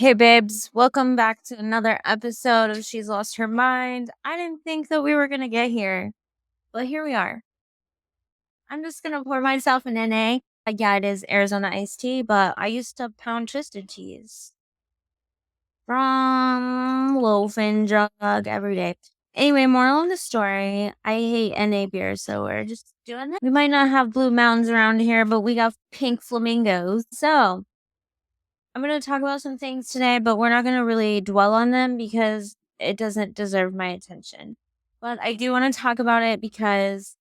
Hey babes, welcome back to another episode of She's Lost Her Mind. I didn't think that we were going to get here, but here we are. I'm just going to pour myself an NA. Yeah, it is Arizona iced tea, but I used to pound twisted teas from loaf and jug every day. Anyway, moral of the story, I hate NA beer, so we're just doing that. We might not have blue mountains around here, but we got pink flamingos. So I'm going to talk about some things today, but we're not going to really dwell on them because it doesn't deserve my attention. But I do want to talk about it because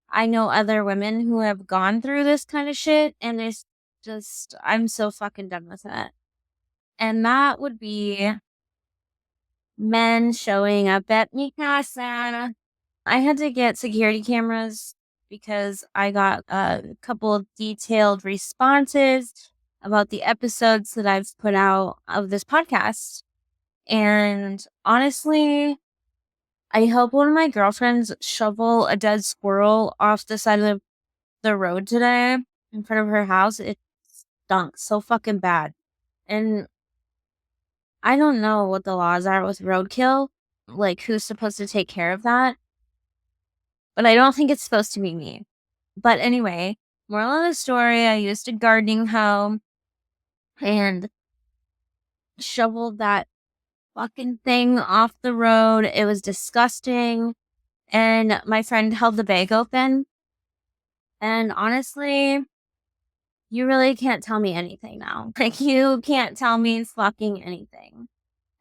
I know other women who have gone through this kind of shit, and it's just, I'm so fucking done with it. And that would be men showing up at mi casa. I had to get security cameras because I got a couple of detailed responses about the episodes that I've put out of this podcast. And honestly, I helped one of my girlfriends shovel a dead squirrel off the side of the road today in front of her house. It stunk so fucking bad. And I don't know what the laws are with roadkill, like who's supposed to take care of that. But I don't think it's supposed to be me. But anyway, moral of the story, I used a gardening hoe and shoveled that fucking thing off the road. It was disgusting. And my friend held the bag open. And honestly, you really can't tell me anything now. Like, you can't tell me fucking anything.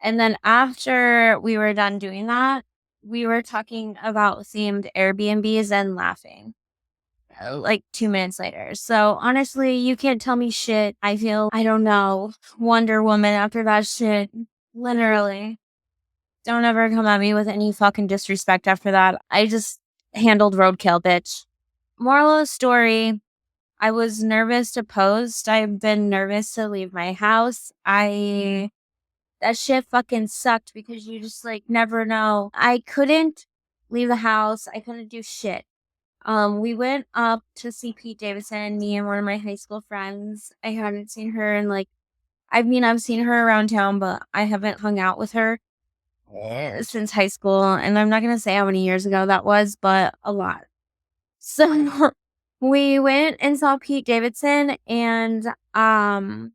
And then after we were done doing that, we were talking about themed Airbnbs and laughing. Like 2 minutes later. So honestly, you can't tell me shit. I feel, I don't know, Wonder Woman after that shit. Literally. Don't ever come at me with any fucking disrespect after that. I just handled roadkill, bitch. Moral of the story, I was nervous to post. I've been nervous to leave my house. That shit fucking sucked because you just like never know. I couldn't leave the house. I couldn't do shit. We went up to see Pete Davidson, me and one of my high school friends. I hadn't seen her in like, I mean, I've seen her around town, but I haven't hung out with her since high school. And I'm not going to say how many years ago that was, but a lot. So we went and saw Pete Davidson, and I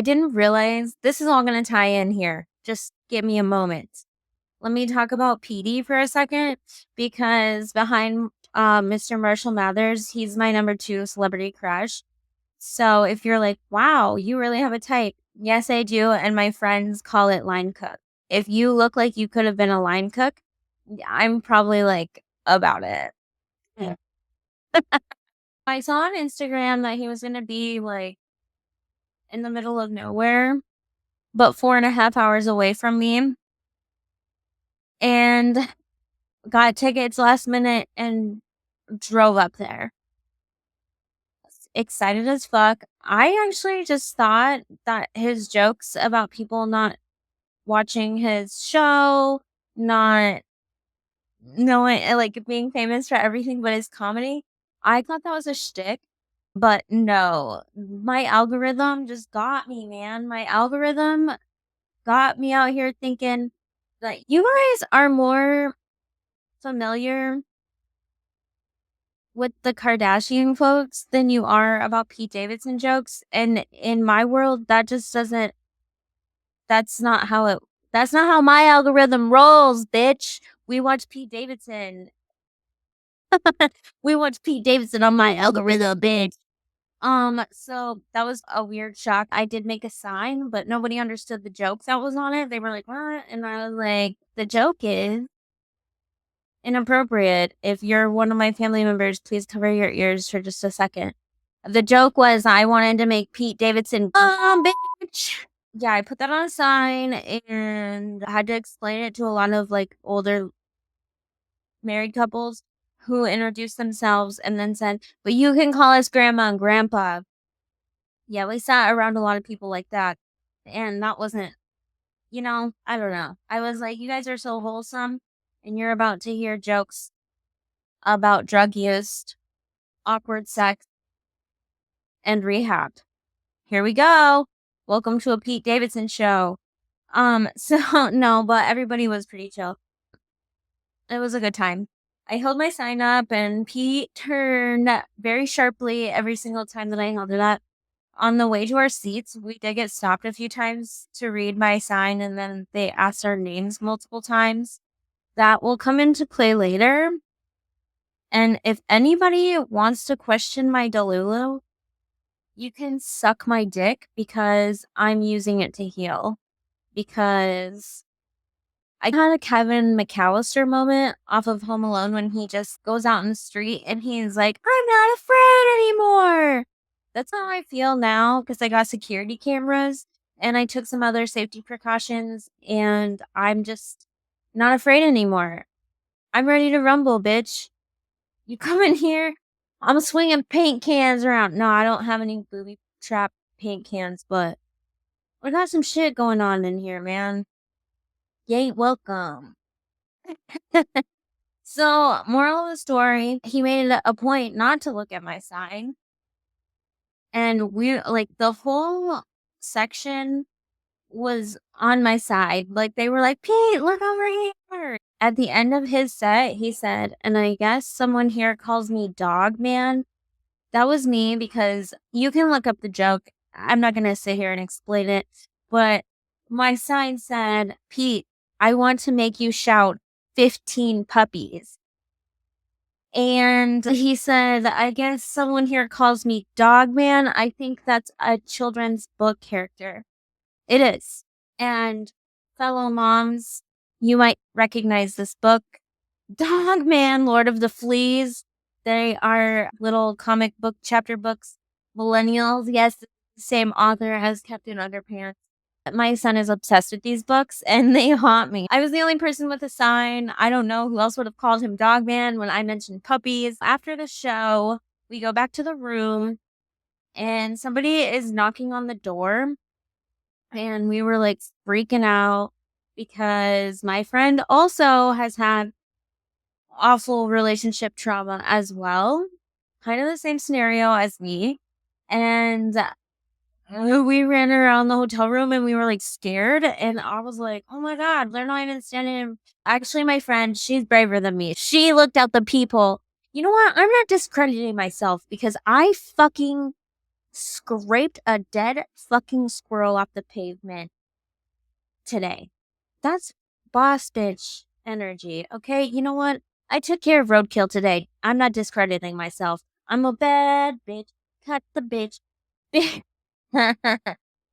didn't realize this is all going to tie in here. Just give me a moment. Let me talk about Petey for a second, because behind Mr. Marshall Mathers, he's my number 2 celebrity crush. So if you're like, wow, you really have a type. Yes, I do. And my friends call it line cook. If you look like you could have been a line cook, I'm probably like about it. Yeah. I saw on Instagram that he was going to be like in the middle of nowhere, but 4.5 hours away from me. And got tickets last minute and drove up there. Excited as fuck. I actually just thought that his jokes about people not watching his show, not knowing, like being famous for everything but his comedy, I thought that was a shtick. But no, my algorithm just got me, man. My algorithm got me out here thinking that you guys are more familiar with the Kardashian folks than you are about Pete Davidson jokes. And in my world, that just doesn't, that's not how my algorithm rolls, bitch. We watch Pete Davidson. We watch Pete Davidson on my algorithm, bitch. So that was a weird shock. I did make a sign, but nobody understood the joke that was on it. They were like, what? And I was like, the joke is inappropriate. If you're one of my family members, please cover your ears for just a second. The joke was I wanted to make Pete Davidson, bitch. Yeah, I put that on a sign and I had to explain it to a lot of like older married couples who introduced themselves and then said, but you can call us grandma and grandpa. Yeah, we sat around a lot of people like that. And that wasn't, I don't know. I was like, you guys are so wholesome and you're about to hear jokes about drug use, awkward sex, and rehab. Here we go. Welcome to a Pete Davidson show. So no, but everybody was pretty chill. It was a good time. I held my sign up and Pete turned very sharply every single time that I held it up. On the way to our seats, we did get stopped a few times to read my sign, and then they asked our names multiple times. That will come into play later. And if anybody wants to question my Delulu, you can suck my dick because I'm using it to heal. Because I had a Kevin McAllister moment off of Home Alone when he just goes out in the street and he's like, I'm not afraid anymore. That's how I feel now because I got security cameras and I took some other safety precautions and I'm just not afraid anymore. I'm ready to rumble, bitch. You come in here, I'm swinging paint cans around. No, I don't have any booby trap paint cans, but we got some shit going on in here, man. You ain't welcome. So, moral of the story, he made it a point not to look at my sign. And we, like, the whole section was on my side. Like, they were like, Pete, look over here. At the end of his set, he said, and I guess someone here calls me Dog Man. That was me because you can look up the joke. I'm not going to sit here and explain it. But my sign said, Pete, I want to make you shout 15 puppies. And he said, I guess someone here calls me Dog Man. I think that's a children's book character. It is. And fellow moms, you might recognize this book. Dog Man, Lord of the Fleas. They are little comic book chapter books. Millennials, yes, the same author as Captain Underpants. My son is obsessed with these books and they haunt me. I was the only person with a sign. I don't know who else would have called him Dog Man when I mentioned puppies. After the show, we go back to the room and somebody is knocking on the door. And we were like freaking out because my friend also has had awful relationship trauma as well. Kind of the same scenario as me. And we ran around the hotel room and we were like scared. And I was like, oh my God, they're not even standing. Actually, my friend, she's braver than me. She looked out the people. You know what? I'm not discrediting myself because I fucking scraped a dead fucking squirrel off the pavement today. That's boss bitch energy. Okay. You know what? I took care of roadkill today. I'm not discrediting myself. I'm a bad bitch. Cut the bitch.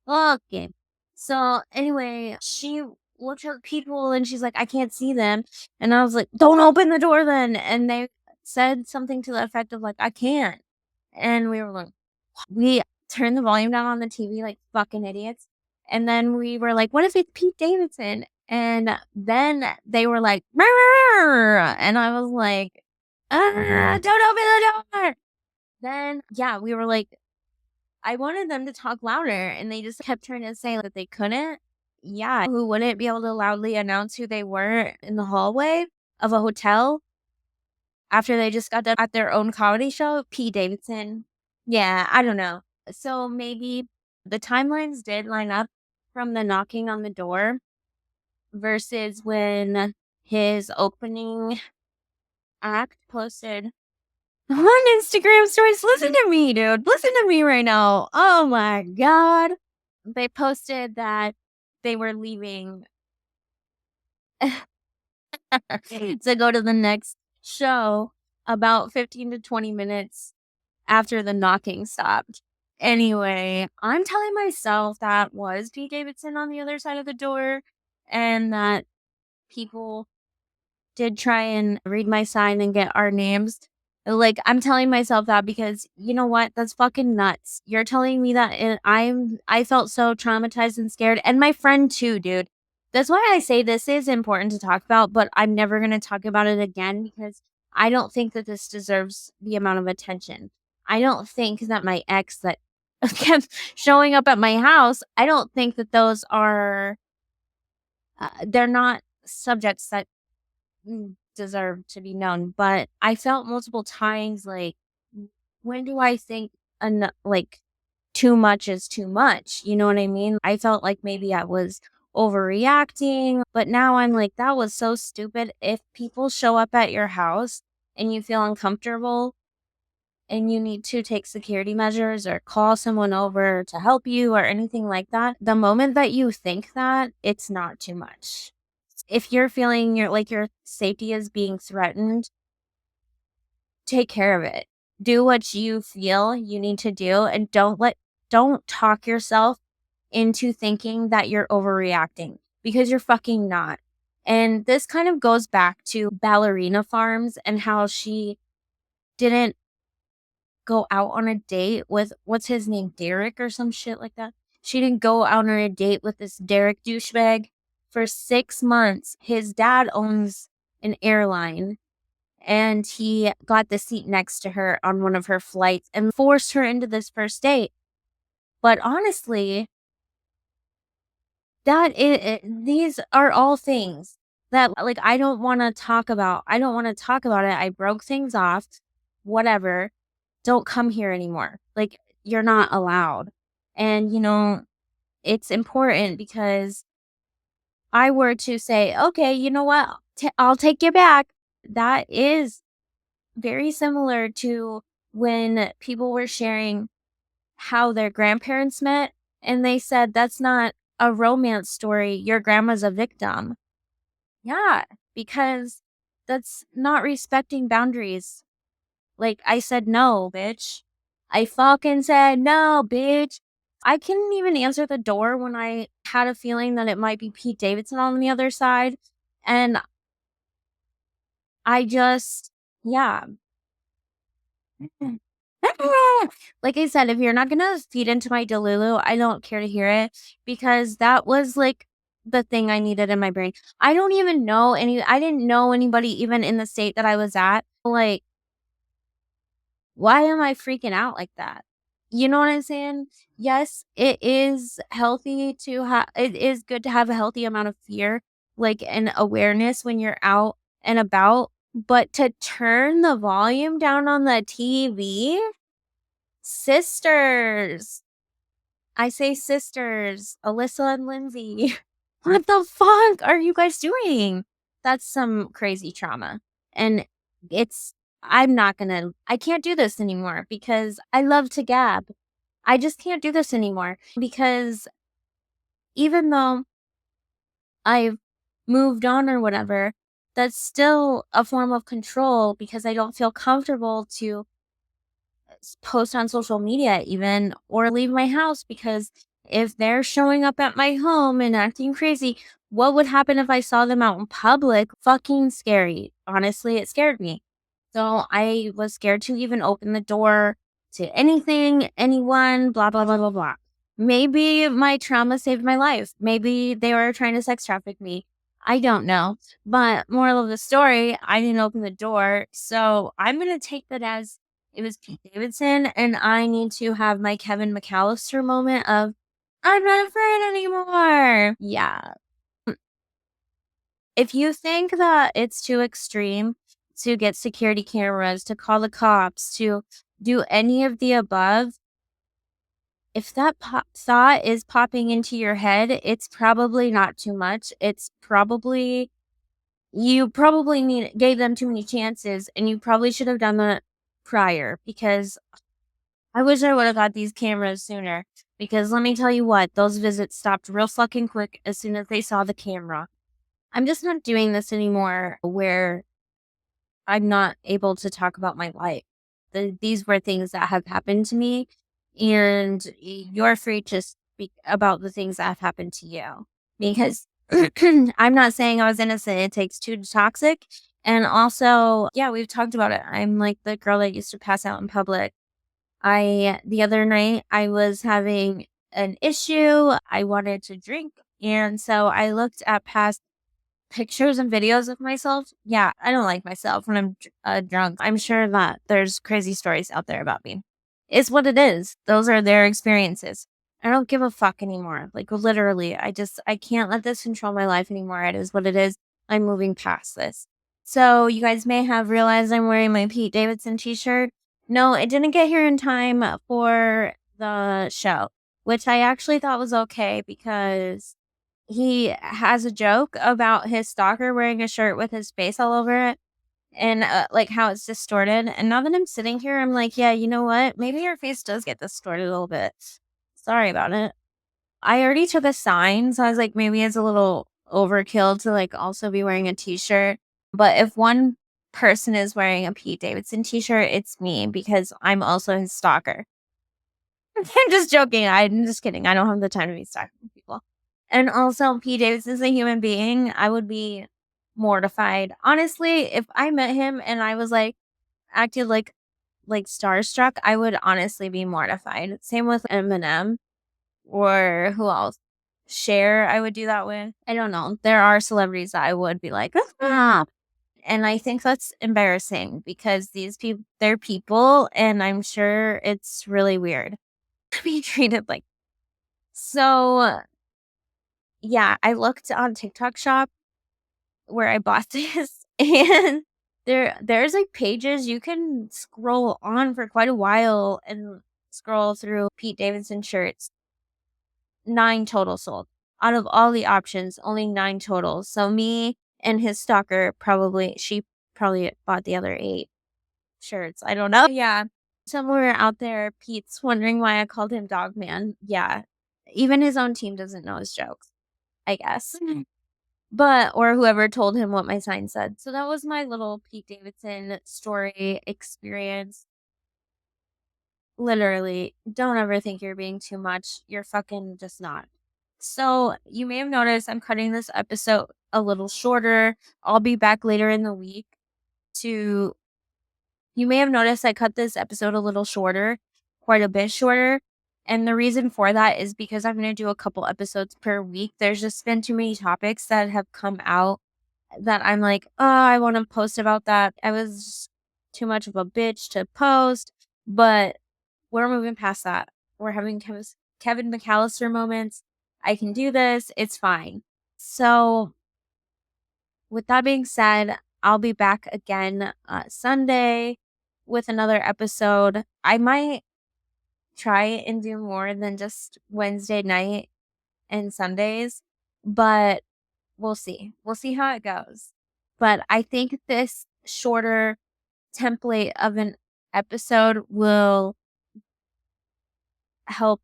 Okay. So anyway, she looked at people and she's like, I can't see them. And I was like, don't open the door then. And they said something to the effect of like, I can't. And we were like, we turned the volume down on the TV like fucking idiots. And then we were like, what if it's Pete Davidson? And then they were like, "Rrr," and I was like, don't open the door. Then, yeah, we were like, I wanted them to talk louder and they just kept trying to say that they couldn't. Yeah, who wouldn't be able to loudly announce who they were in the hallway of a hotel after they just got done at their own comedy show? Pete Davidson. Yeah, I don't know. So maybe the timelines did line up from the knocking on the door versus when his opening act posted on Instagram stories. Listen to me, dude. Listen to me right now. Oh my God. They posted that they were leaving to go to the next show about 15 to 20 minutes after the knocking stopped. Anyway, I'm telling myself that was Pete Davidson on the other side of the door and that people did try and read my sign and get our names. Like, I'm telling myself that because you know what? That's fucking nuts. You're telling me that and I felt so traumatized and scared. And my friend too, dude. That's why I say this is important to talk about, but I'm never gonna talk about it again because I don't think that this deserves the amount of attention. I don't think that my ex that kept showing up at my house, I don't think that those are they're not subjects that deserve to be known, but I felt multiple times like, when do I think like too much is too much. You know what I mean? I felt like maybe I was overreacting, but now I'm like, that was so stupid. If people show up at your house and you feel uncomfortable and you need to take security measures or call someone over to help you or anything like that, the moment that you think that, it's not too much. If you're feeling your safety is being threatened, take care of it. Do what you feel you need to do, and don't talk yourself into thinking that you're overreacting, because you're fucking not. And this kind of goes back to Ballerina Farms and how she didn't go out on a date with, what's his name, Derek or some shit like that. She didn't go out on a date with this Derek douchebag for 6 months. His dad owns an airline, and he got the seat next to her on one of her flights and forced her into this first date. But honestly, these are all things that, like, I don't want to talk about. I don't want to talk about it. I broke things off. Whatever. Don't come here anymore. Like, you're not allowed. And, it's important, because I were to say, okay, you know what? I'll take you back. That is very similar to when people were sharing how their grandparents met, and they said, that's not a romance story. Your grandma's a victim. Yeah, because that's not respecting boundaries. Like, I said no, bitch. I fucking said no, bitch. I couldn't even answer the door when I had a feeling that it might be Pete Davidson on the other side. And I just, yeah. Like I said, if you're not gonna feed into my Delulu, I don't care to hear it, because that was like the thing I needed in my brain. I didn't know anybody even in the state that I was at. Like, why am I freaking out like that? You know what I'm saying? Yes, it is it is good to have a healthy amount of fear, like, and awareness when you're out and about, but to turn the volume down on the TV? Sisters. I say sisters, Alyssa and Lindsay. What the fuck are you guys doing? That's some crazy trauma. And I can't do this anymore, because I love to gab. I just can't do this anymore, because even though I've moved on or whatever, that's still a form of control, because I don't feel comfortable to post on social media even, or leave my house, because if they're showing up at my home and acting crazy, what would happen if I saw them out in public? Fucking scary. Honestly, it scared me. So I was scared to even open the door to anything, anyone, blah, blah, blah, blah, blah. Maybe my trauma saved my life. Maybe they were trying to sex traffic me. I don't know. But moral of the story, I didn't open the door. So I'm going to take that as it was Pete Davidson, and I need to have my Kevin McAllister moment of, I'm not afraid anymore. Yeah. If you think that it's too extreme to get security cameras, to call the cops, to do any of the above, if that thought is popping into your head, it's probably not too much. You probably gave them too many chances, and you probably should have done that prior, because I wish I would have got these cameras sooner, because let me tell you what, those visits stopped real fucking quick as soon as they saw the camera. I'm just not doing this anymore where I'm not able to talk about my life. These were things that have happened to me, and you're free to speak about the things that have happened to you, because I'm not saying I was innocent. It takes two to toxic. And also, yeah, we've talked about it. I'm like the girl that used to pass out in public. The other night, I was having an issue. I wanted to drink. And so I looked at past pictures and videos of myself. Yeah, I don't like myself when I'm drunk. I'm sure that there's crazy stories out there about me. It's what it is. Those are their experiences. I don't give a fuck anymore. Like, literally, I can't let this control my life anymore. It is what it is. I'm moving past this. So you guys may have realized I'm wearing my Pete Davidson t-shirt. No, it didn't get here in time for the show, which I actually thought was okay because he has a joke about his stalker wearing a shirt with his face all over it and like how it's distorted. And now that I'm sitting here, I'm like, yeah, you know what? Maybe your face does get distorted a little bit. Sorry about it. I already took a sign, so I was like, maybe it's a little overkill to like also be wearing a t-shirt. But if one person is wearing a Pete Davidson t-shirt, it's me because I'm also his stalker. I'm just joking. I'm just kidding. I don't have the time to be stalking people. And also, Pete Davidson's a human being. I would be mortified. Honestly, if I met him and I was like acted like starstruck, I would honestly be mortified. Same with Eminem or who else? Cher, I would do that with. I don't know. There are celebrities that I would be like, ah. And I think that's embarrassing because these people, they're people, and I'm sure it's really weird to be treated like. So, yeah, I looked on TikTok Shop where I bought this, and there's like pages you can scroll on for quite a while and scroll through Pete Davidson shirts. 9 total sold. Out of all the options, only 9 total. So me and his stalker she probably bought the other 8 shirts. I don't know. Yeah. Somewhere out there, Pete's wondering why I called him Dog Man. Yeah. Even his own team doesn't know his jokes, I guess. But, or whoever told him what my sign said. So that was my little Pete Davidson story experience. Literally, don't ever think you're being too much. You're fucking just not. So, you may have noticed I'm cutting this episode a little shorter. I'll be back later in the week to. You may have noticed I cut this episode a little shorter, quite a bit shorter. And the reason for that is because I'm going to do a couple episodes per week. There's just been too many topics that have come out that I'm like, oh, I want to post about that. I was too much of a bitch to post, but we're moving past that. We're having Kevin McAllister moments. I can do this. It's fine. So, with that being said, I'll be back again Sunday with another episode. I might try and do more than just Wednesday night and Sundays, but we'll see. We'll see how it goes. But I think this shorter template of an episode will help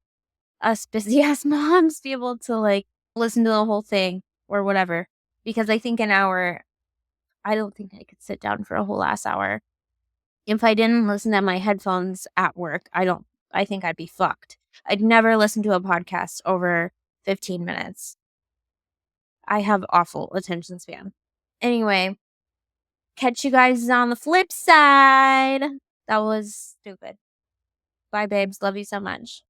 us busy ass moms be able to like listen to the whole thing or whatever. Because I think an hour, I don't think I could sit down for a whole ass hour. If I didn't listen to my headphones at work, I think I'd be fucked. I'd never listen to a podcast over 15 minutes. I have awful attention span. Anyway, catch you guys on the flip side. That was stupid. Bye, babes. Love you so much.